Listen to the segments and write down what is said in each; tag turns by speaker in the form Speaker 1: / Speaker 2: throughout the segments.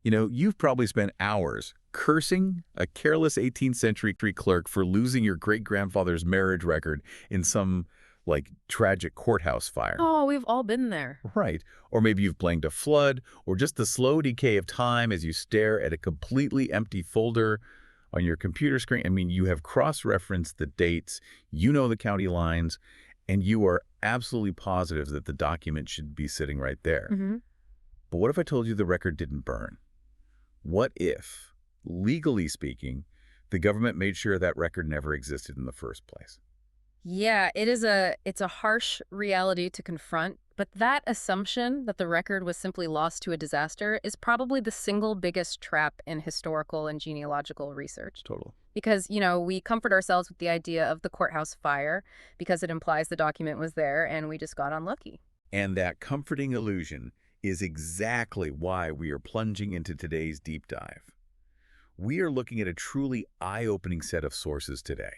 Speaker 1: You've probably spent hours cursing a careless 18th century clerk for losing your great-grandfather's marriage record in some, tragic courthouse fire.
Speaker 2: Oh, we've all been there.
Speaker 1: Right. Or maybe you've blamed a flood, or just the slow decay of time as you stare at a completely empty folder on your computer screen. I mean, you have cross-referenced the dates, you know the county lines, and you are absolutely positive that the document should be sitting right there.
Speaker 2: Mm-hmm.
Speaker 1: But what if I told you the record didn't burn? What if, legally speaking, the government made sure that record never existed in the first place?
Speaker 2: Yeah, it's a harsh reality to confront, but that assumption that the record was simply lost to a disaster is probably the single biggest trap in historical and genealogical research.
Speaker 1: Total.
Speaker 2: Because, we comfort ourselves with the idea of the courthouse fire because it implies the document was there and we just got unlucky.
Speaker 1: And that comforting illusion is exactly why we are plunging into today's deep dive. We are looking at a truly eye-opening set of sources today.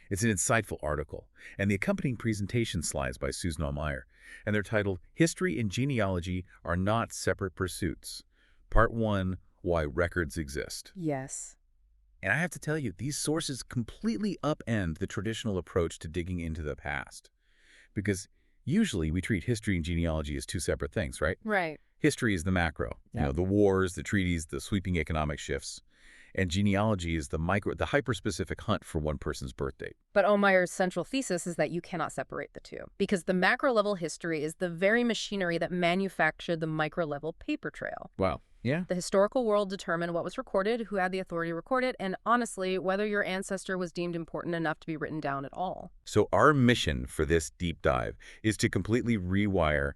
Speaker 1: It's an insightful article, and the accompanying presentation slides by Susan Aumaier, and they're titled History and Genealogy Are Not Separate Pursuits. Part 1, Why Records Exist.
Speaker 2: Yes.
Speaker 1: And I have to tell you, these sources completely upend the traditional approach to digging into the past. Because usually we treat history and genealogy as two separate things, right?
Speaker 2: Right.
Speaker 1: History is the macro,
Speaker 2: Yeah.
Speaker 1: the wars, the treaties, the sweeping economic shifts. And genealogy is the hyper-specific hunt for one person's birth date.
Speaker 2: But Aumaier's central thesis is that you cannot separate the two, because the macro-level history is the very machinery that manufactured the micro-level paper trail.
Speaker 1: Wow. Yeah.
Speaker 2: The historical world determined what was recorded, who had the authority to record it, and honestly, whether your ancestor was deemed important enough to be written down at all.
Speaker 1: So our mission for this deep dive is to completely rewire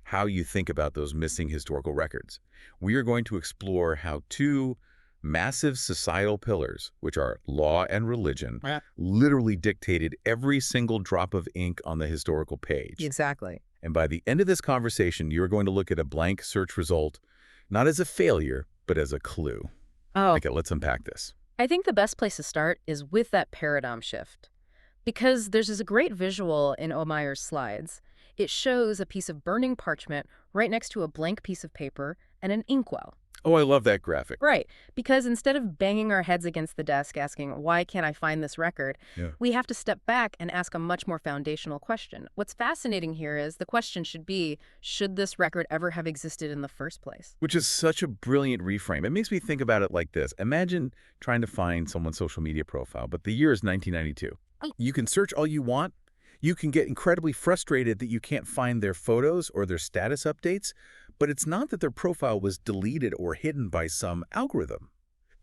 Speaker 1: how you think about those missing historical records. We are going to explore how two massive societal pillars, which are law and religion, literally dictated every single drop of ink on the historical page.
Speaker 2: Exactly.
Speaker 1: And by the end of this conversation, you're going to look at a blank search result, not as a failure, but as a clue.
Speaker 2: Oh,
Speaker 1: Okay, let's unpack this.
Speaker 2: I think the best place to start is with that paradigm shift. Because there's this great visual in Aumaier's slides. It shows a piece of burning parchment right next to a blank piece of paper and an inkwell.
Speaker 1: Oh, I love that graphic.
Speaker 2: Right, because instead of banging our heads against the desk asking, why can't I find this record, we have to step back and ask a much more foundational question. What's fascinating here is the question should be, should this record ever have existed in the first place?
Speaker 1: Which is such a brilliant reframe. It makes me think about it like this. Imagine trying to find someone's social media profile, but the year is 1992. You can search all you want. You can get incredibly frustrated that you can't find their photos or their status updates, but it's not that their profile was deleted or hidden by some algorithm.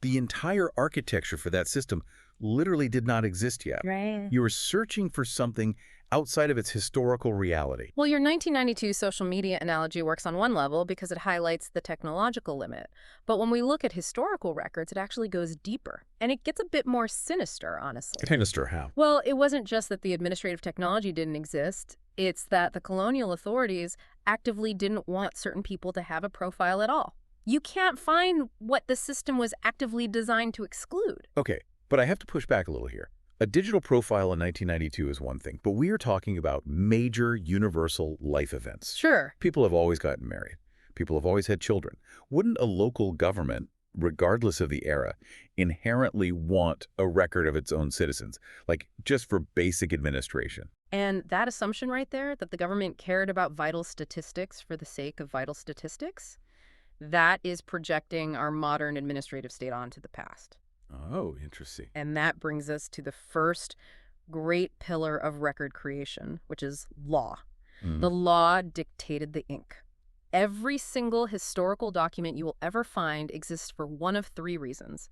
Speaker 1: The entire architecture for that system literally did not exist yet.
Speaker 2: Right.
Speaker 1: You were searching for something outside of its historical reality.
Speaker 2: Well, your 1992 social media analogy works on one level because it highlights the technological limit. But when we look at historical records, it actually goes deeper. And it gets a bit more sinister, honestly.
Speaker 1: Sinister how?
Speaker 2: Well, it wasn't just that the administrative technology didn't exist. It's that the colonial authorities actively didn't want certain people to have a profile at all. You can't find what the system was actively designed to exclude.
Speaker 1: Okay, but I have to push back a little here. A digital profile in 1992 is one thing, but we are talking about major universal life events.
Speaker 2: Sure.
Speaker 1: People have always gotten married. People have always had children. Wouldn't a local government, regardless of the era, inherently want a record of its own citizens, just for basic administration?
Speaker 2: And that assumption right there, that the government cared about vital statistics for the sake of vital statistics, that is projecting our modern administrative state onto the past.
Speaker 1: Oh, interesting.
Speaker 2: And that brings us to the first great pillar of record creation, which is law. The law dictated the ink. Every single historical document you will ever find exists for one of three reasons.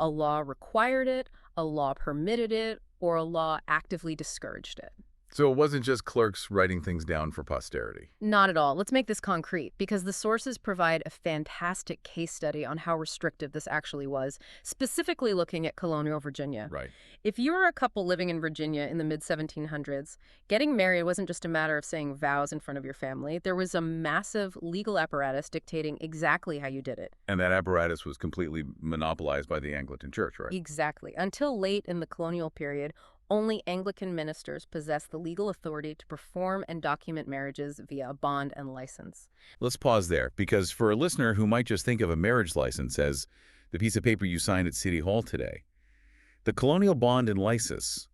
Speaker 2: A law required it, a law permitted it, or a law actively discouraged it.
Speaker 1: So it wasn't just clerks writing things down for posterity.
Speaker 2: Not at all. Let's make this concrete, because the sources provide a fantastic case study on how restrictive this actually was, specifically looking at colonial Virginia.
Speaker 1: Right.
Speaker 2: If you were a couple living in Virginia in the mid-1700s, getting married wasn't just a matter of saying vows in front of your family. There was a massive legal apparatus dictating exactly how you did it.
Speaker 1: And that apparatus was completely monopolized by the Anglican Church, right?
Speaker 2: Exactly. Until late in the colonial period, only Anglican ministers possessed the legal authority to perform and document marriages via a bond and license.
Speaker 1: Let's pause there, because for a listener who might just think of a marriage license as the piece of paper you signed at City Hall today, the colonial bond and license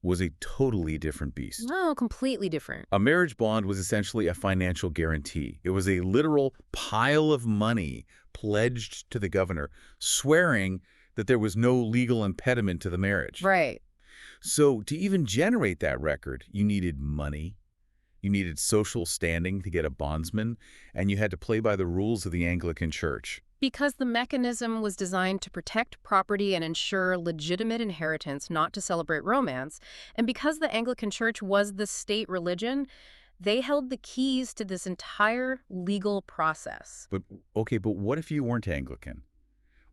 Speaker 1: was a totally different beast.
Speaker 2: No, completely different.
Speaker 1: A marriage bond was essentially a financial guarantee. It was a literal pile of money pledged to the governor, swearing that there was no legal impediment to the marriage.
Speaker 2: Right.
Speaker 1: So to even generate that record, you needed money, you needed social standing to get a bondsman, and you had to play by the rules of the Anglican Church.
Speaker 2: Because the mechanism was designed to protect property and ensure legitimate inheritance, not to celebrate romance, and because the Anglican Church was the state religion, they held the keys to this entire legal process.
Speaker 1: But what if you weren't Anglican?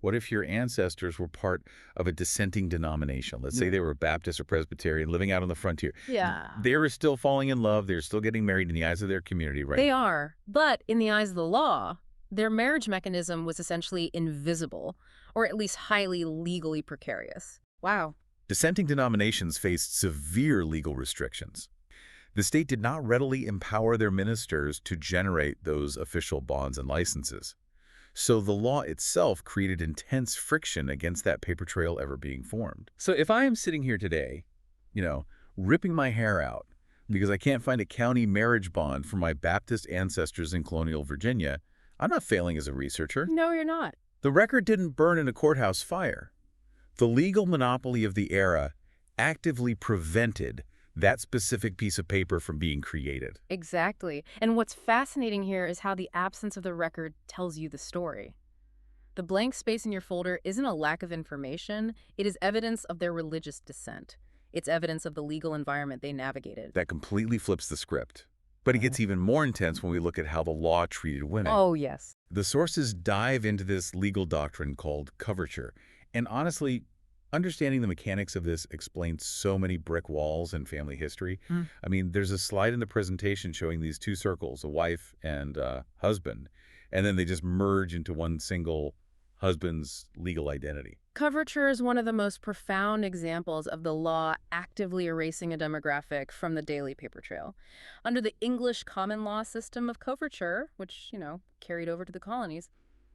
Speaker 1: What if your ancestors were part of a dissenting denomination? Let's say they were Baptist or Presbyterian living out on the frontier.
Speaker 2: Yeah.
Speaker 1: They were still falling in love. They're still getting married in the eyes of their community, right?
Speaker 2: They are. But in the eyes of the law, their marriage mechanism was essentially invisible, or at least highly legally precarious. Wow.
Speaker 1: Dissenting denominations faced severe legal restrictions. The state did not readily empower their ministers to generate those official bonds and licenses. So the law itself created intense friction against that paper trail ever being formed. So if I am sitting here today, ripping my hair out because I can't find a county marriage bond for my Baptist ancestors in colonial Virginia, I'm not failing as a researcher.
Speaker 2: No, you're not.
Speaker 1: The record didn't burn in a courthouse fire. The legal monopoly of the era actively prevented that specific piece of paper from being created.
Speaker 2: Exactly. And what's fascinating here is how the absence of the record tells you the story. The blank space in your folder isn't a lack of information. It is evidence of their religious descent. It's evidence of the legal environment they navigated.
Speaker 1: That completely flips the script. But it gets even more intense when we look at how the law treated women.
Speaker 2: Oh, yes.
Speaker 1: The sources dive into this legal doctrine called coverture. And honestly, understanding the mechanics of this explains so many brick walls in family history. I mean, there's a slide in the presentation showing these two circles, a wife and a husband, and then they just merge into one single husband's legal identity.
Speaker 2: Coverture is one of the most profound examples of the law actively erasing a demographic from the daily paper trail. Under the English common law system of coverture, which, carried over to the colonies,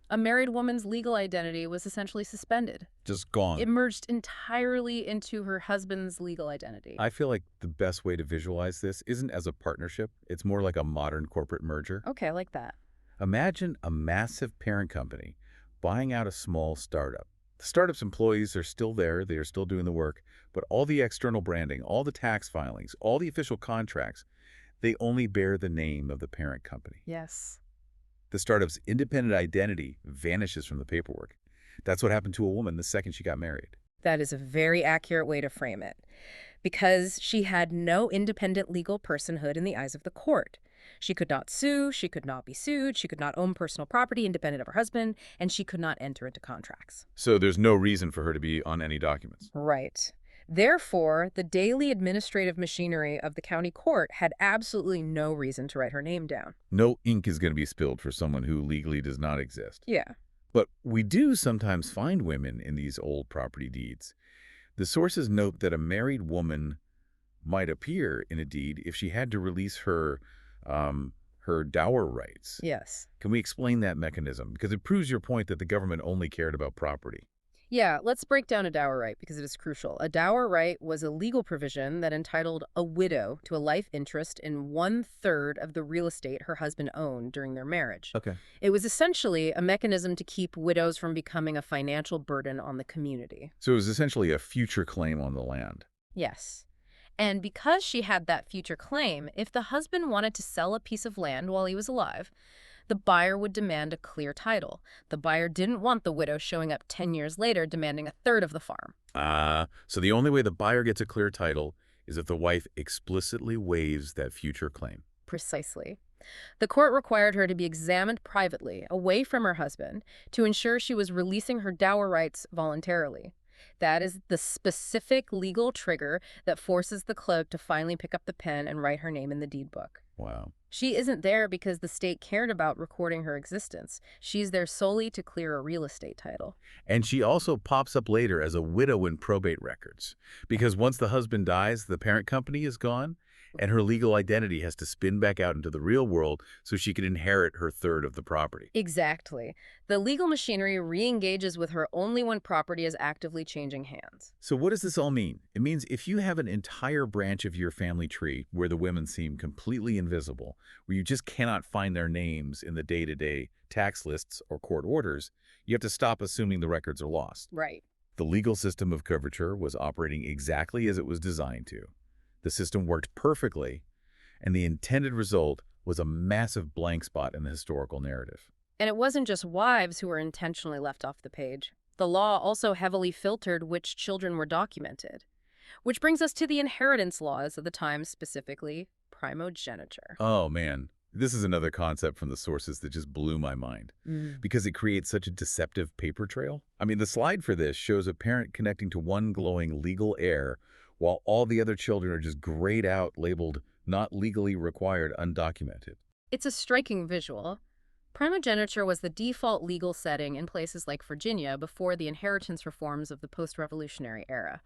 Speaker 2: a married woman's legal identity was essentially suspended.
Speaker 1: Just gone.
Speaker 2: It merged entirely into her husband's legal identity.
Speaker 1: I feel like the best way to visualize this isn't as a partnership. It's more like a modern corporate merger.
Speaker 2: Okay, I like that.
Speaker 1: Imagine a massive parent company buying out a small startup. The startup's employees are still there. They are still doing the work. But all the external branding, all the tax filings, all the official contracts, they only bear the name of the parent company.
Speaker 2: Yes.
Speaker 1: The startup's independent identity vanishes from the paperwork. That's what happened to a woman the second she got married.
Speaker 2: That is a very accurate way to frame it. Because she had no independent legal personhood in the eyes of the court. She could not sue, she could not be sued, she could not own personal property independent of her husband, and she could not enter into contracts.
Speaker 1: So there's no reason for her to be on any documents.
Speaker 2: Right. Therefore, the daily administrative machinery of the county court had absolutely no reason to write her name down.
Speaker 1: No ink is going to be spilled for someone who legally does not exist.
Speaker 2: Yeah.
Speaker 1: But we do sometimes find women in these old property deeds. The sources note that a married woman might appear in a deed if she had to release her dower rights.
Speaker 2: Yes.
Speaker 1: Can we explain that mechanism? Because it proves your point that the government only cared about property.
Speaker 2: Yeah, let's break down a dower right because it is crucial. A dower right was a legal provision that entitled a widow to a life interest in 1/3 of the real estate her husband owned during their marriage.
Speaker 1: Okay.
Speaker 2: It was essentially a mechanism to keep widows from becoming a financial burden on the community.
Speaker 1: So it was essentially a future claim on the land.
Speaker 2: Yes. And because she had that future claim, if the husband wanted to sell a piece of land while he was alive, the buyer would demand a clear title. The buyer didn't want the widow showing up 10 years later demanding 1/3 of the farm.
Speaker 1: So the only way the buyer gets a clear title is if the wife explicitly waives that future claim.
Speaker 2: Precisely. The court required her to be examined privately, away from her husband, to ensure she was releasing her dower rights voluntarily. That is the specific legal trigger that forces the clerk to finally pick up the pen and write her name in the deed book.
Speaker 1: Wow.
Speaker 2: She isn't there because the state cared about recording her existence. She's there solely to clear a real estate title.
Speaker 1: And she also pops up later as a widow in probate records, because once the husband dies, the parent company is gone, and her legal identity has to spin back out into the real world so she can inherit her third of the property.
Speaker 2: Exactly. The legal machinery re-engages with her only when property is actively changing hands.
Speaker 1: So what does this all mean? It means if you have an entire branch of your family tree where the women seem completely invisible, where you just cannot find their names in the day-to-day tax lists or court orders, you have to stop assuming the records are lost.
Speaker 2: Right.
Speaker 1: The legal system of coverture was operating exactly as it was designed to. The system worked perfectly, and the intended result was a massive blank spot in the historical narrative.
Speaker 2: And it wasn't just wives who were intentionally left off the page. The law also heavily filtered which children were documented. Which brings us to the inheritance laws of the time, specifically primogeniture.
Speaker 1: Oh, man. This is another concept from the sources that just blew my mind, because it creates such a deceptive paper trail. I mean, the slide for this shows a parent connecting to one glowing legal heir while all the other children are just grayed out, labeled not legally required, undocumented.
Speaker 2: It's a striking visual. Primogeniture was the default legal setting in places like Virginia before the inheritance reforms of the post-revolutionary era.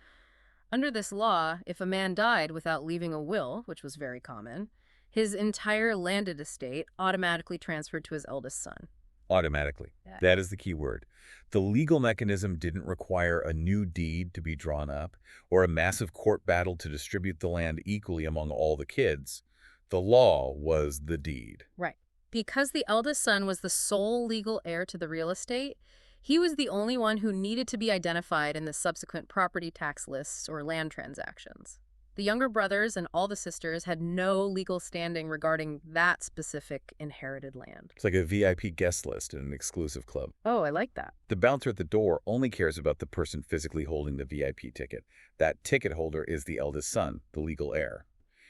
Speaker 2: Under this law, if a man died without leaving a will, which was very common, his entire landed estate automatically transferred to his eldest son.
Speaker 1: Automatically.
Speaker 2: Yeah.
Speaker 1: That is the key word. The legal mechanism didn't require a new deed to be drawn up or a massive court battle to distribute the land equally among all the kids. The law was the deed.
Speaker 2: Right. Because the eldest son was the sole legal heir to the real estate, he was the only one who needed to be identified in the subsequent property tax lists or land transactions. The younger brothers and all the sisters had no legal standing regarding that specific inherited land.
Speaker 1: It's like a VIP guest list in an exclusive club.
Speaker 2: Oh, I like that.
Speaker 1: The bouncer at the door only cares about the person physically holding the VIP ticket. That ticket holder is the eldest son, the legal heir.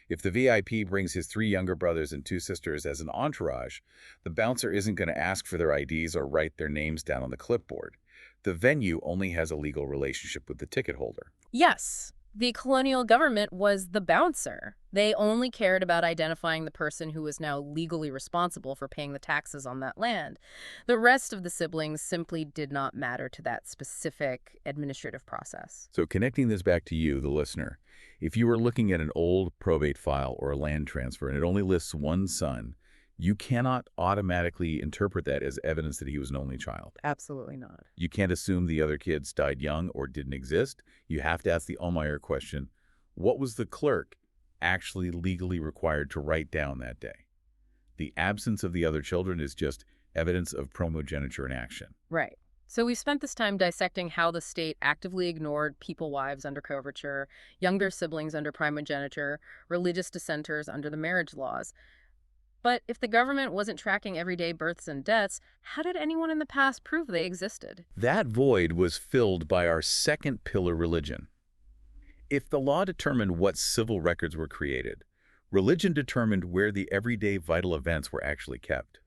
Speaker 1: If the VIP brings his 3 younger brothers and 2 sisters as an entourage, the bouncer isn't going to ask for their IDs or write their names down on the clipboard. The venue only has a legal relationship with the ticket holder.
Speaker 2: Yes. The colonial government was the bouncer. They only cared about identifying the person who was now legally responsible for paying the taxes on that land. The rest of the siblings simply did not matter to that specific administrative process.
Speaker 1: So connecting this back to you, the listener, if you were looking at an old probate file or a land transfer and it only lists one son, you cannot automatically interpret that as evidence that he was an only child.
Speaker 2: Absolutely not.
Speaker 1: You can't assume the other kids died young or didn't exist. You have to ask the Aumaier question, what was the clerk actually legally required to write down that day? The absence of the other children is just evidence of primogeniture in action.
Speaker 2: Right. So we've spent this time dissecting how the state actively ignored people wives under coverture, younger siblings under primogeniture, religious dissenters under the marriage laws. But if the government wasn't tracking everyday births and deaths, how did anyone in the past prove they existed?
Speaker 1: That void was filled by our second pillar, religion. If the law determined what civil records were created, religion determined where the everyday vital events were actually kept.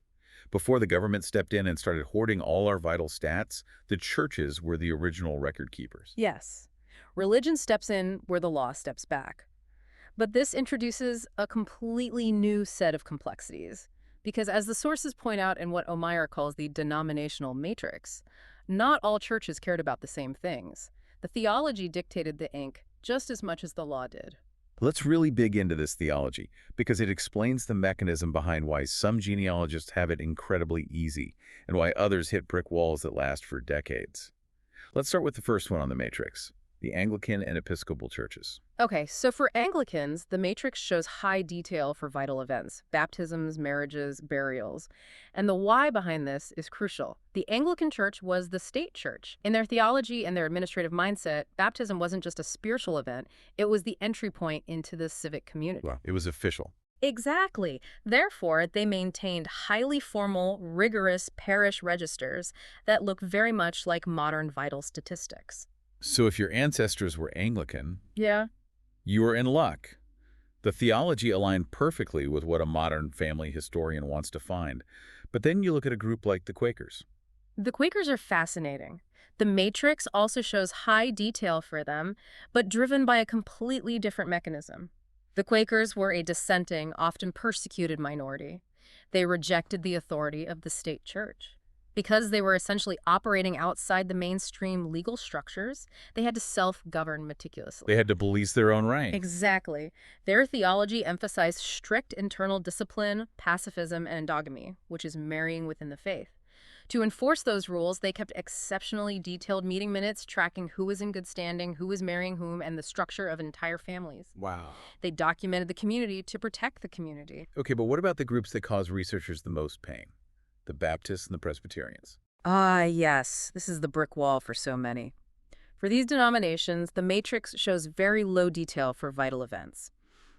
Speaker 1: Before the government stepped in and started hoarding all our vital stats, the churches were the original record keepers.
Speaker 2: Yes. Religion steps in where the law steps back. But this introduces a completely new set of complexities, because as the sources point out in what Aumaier calls the denominational matrix, not all churches cared about the same things. The theology dictated the ink just as much as the law did.
Speaker 1: Let's really dig into this theology, because it explains the mechanism behind why some genealogists have it incredibly easy, and why others hit brick walls that last for decades. Let's start with the first one on the matrix, the Anglican and Episcopal churches.
Speaker 2: Okay, so for Anglicans, the matrix shows high detail for vital events, baptisms, marriages, burials. And the why behind this is crucial. The Anglican Church was the state church. In their theology and their administrative mindset, baptism wasn't just a spiritual event, it was the entry point into the civic community.
Speaker 1: Wow, it was official.
Speaker 2: Exactly. Therefore, they maintained highly formal, rigorous parish registers that look very much like modern vital statistics.
Speaker 1: So if your ancestors were Anglican,
Speaker 2: Yeah.
Speaker 1: you were in luck. The theology aligned perfectly with what a modern family historian wants to find. But then you look at a group like the Quakers.
Speaker 2: The Quakers are fascinating. The matrix also shows high detail for them, but driven by a completely different mechanism. The Quakers were a dissenting, often persecuted minority. They rejected the authority of the state church. Because they were essentially operating outside the mainstream legal structures, they had to self-govern meticulously.
Speaker 1: They had to police their own ranks.
Speaker 2: Exactly. Their theology emphasized strict internal discipline, pacifism, and endogamy, which is marrying within the faith. To enforce those rules, they kept exceptionally detailed meeting minutes tracking who was in good standing, who was marrying whom, and the structure of entire families.
Speaker 1: Wow.
Speaker 2: They documented the community to protect the community.
Speaker 1: Okay, but what about the groups that cause researchers the most pain? The Baptists and the Presbyterians.
Speaker 2: Ah, yes. This is the brick wall for so many. For these denominations, the matrix shows very low detail for vital events.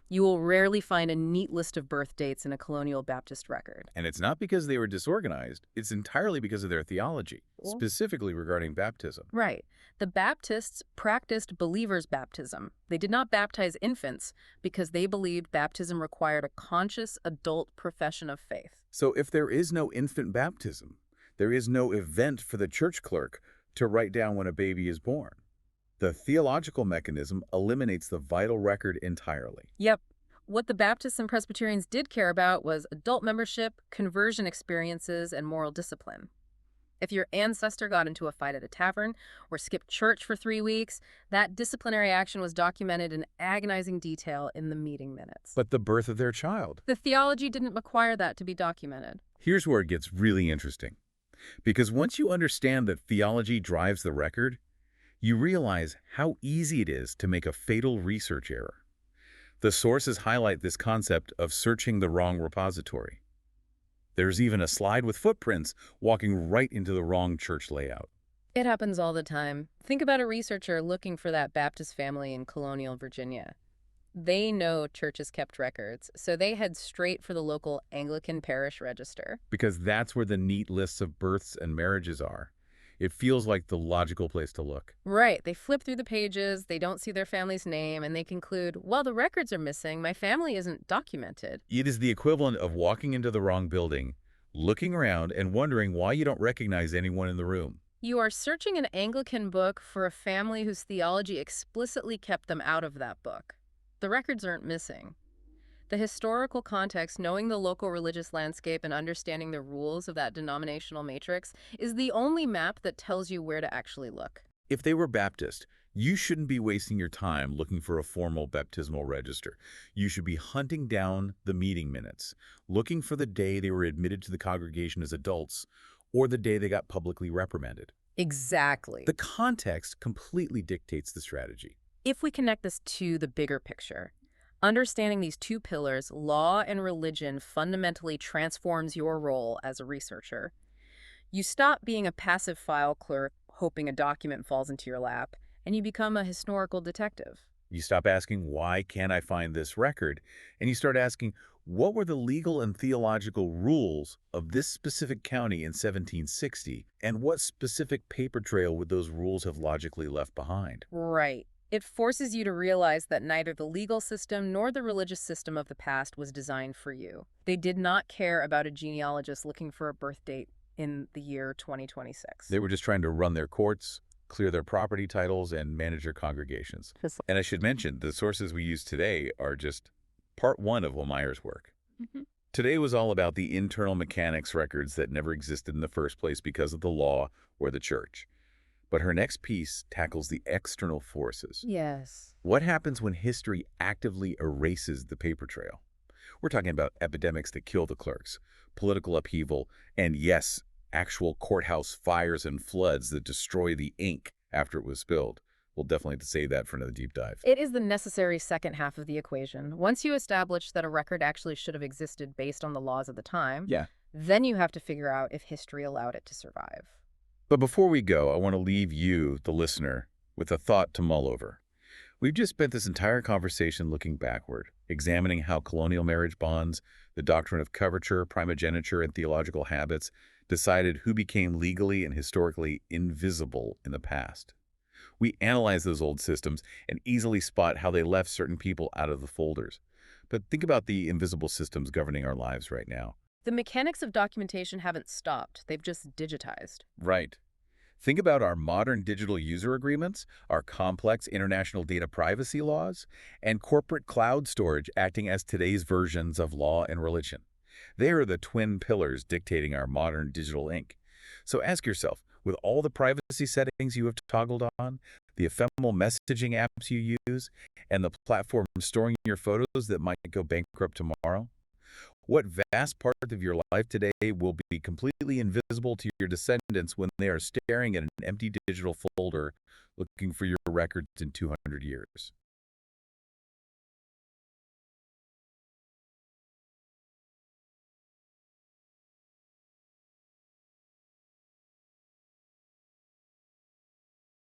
Speaker 2: You will rarely find a neat list of birth dates in a Colonial Baptist record.
Speaker 1: And it's not because they were disorganized, it's entirely because of their theology, specifically regarding baptism.
Speaker 2: Right. The Baptists practiced believers' baptism. They did not baptize infants because they believed baptism required a conscious adult profession of faith.
Speaker 1: So if there is no infant baptism, there is no event for the church clerk to write down when a baby is born. The theological mechanism eliminates the vital record entirely.
Speaker 2: Yep. What the Baptists and Presbyterians did care about was adult membership, conversion experiences, and moral discipline. If your ancestor got into a fight at a tavern or skipped church for 3 weeks, that disciplinary action was documented in agonizing detail in the meeting minutes.
Speaker 1: But the birth of their child.
Speaker 2: The theology didn't require that to be documented.
Speaker 1: Here's where it gets really interesting. Because once you understand that theology drives the record, you realize how easy it is to make a fatal research error. The sources highlight this concept of searching the wrong repository. There's even a slide with footprints walking right into the wrong church layout.
Speaker 2: It happens all the time. Think about a researcher looking for that Baptist family in Colonial Virginia. They know churches kept records, so they head straight for the local Anglican parish register.
Speaker 1: Because that's where the neat lists of births and marriages are. It feels like the logical place to look.
Speaker 2: Right. They flip through the pages, they don't see their family's name, and they conclude, well, the records are missing, my family isn't documented.
Speaker 1: It is the equivalent of walking into the wrong building, looking around, and wondering why you don't recognize anyone in the room.
Speaker 2: You are searching an Anglican book for a family whose theology explicitly kept them out of that book. The records aren't missing. The historical context, knowing the local religious landscape and understanding the rules of that denominational matrix is the only map that tells you where to actually look.
Speaker 1: If they were Baptist, you shouldn't be wasting your time looking for a formal baptismal register. You should be hunting down the meeting minutes, looking for the day they were admitted to the congregation as adults, or the day they got publicly reprimanded.
Speaker 2: Exactly.
Speaker 1: The context completely dictates the strategy.
Speaker 2: If we connect this to the bigger picture, understanding these two pillars, law and religion, fundamentally transforms your role as a researcher. You stop being a passive file clerk hoping a document falls into your lap, and you become a historical detective.
Speaker 1: You stop asking, why can't I find this record? And you start asking, what were the legal and theological rules of this specific county in 1760? And what specific paper trail would those rules have logically left behind?
Speaker 2: Right. It forces you to realize that neither the legal system nor the religious system of the past was designed for you. They did not care about a genealogist looking for a birth date in the year 2026.
Speaker 1: They were just trying to run their courts, clear their property titles, and manage their congregations. And I should mention, the sources we use today are just part one of Aumaier's work. Today was all about the internal mechanics records that never existed in the first place because of the law or the church. But her next piece tackles the external forces.
Speaker 2: Yes.
Speaker 1: What happens when history actively erases the paper trail? We're talking about epidemics that kill the clerks, political upheaval, and yes, actual courthouse fires and floods that destroy the ink after it was spilled. We'll definitely have to save that for another deep dive.
Speaker 2: It is the necessary second half of the equation. Once you establish that a record actually should have existed based on the laws of the time, then you have to figure out if history allowed it to survive.
Speaker 1: But before we go, I want to leave you, the listener, with a thought to mull over. We've just spent this entire conversation looking backward, examining how colonial marriage bonds, the doctrine of coverture, primogeniture, and theological habits decided who became legally and historically invisible in the past. We analyze those old systems and easily spot how they left certain people out of the folders. But think about the invisible systems governing our lives right now.
Speaker 2: The mechanics of documentation haven't stopped. They've just digitized.
Speaker 1: Right. Think about our modern digital user agreements, our complex international data privacy laws, and corporate cloud storage acting as today's versions of law and religion. They are the twin pillars dictating our modern digital ink. So ask yourself, with all the privacy settings you have toggled on, the ephemeral messaging apps you use, and the platform storing your photos that might go bankrupt tomorrow, what vast part of your life today will be completely invisible to your descendants when they are staring at an empty digital folder looking for your records in 200 years?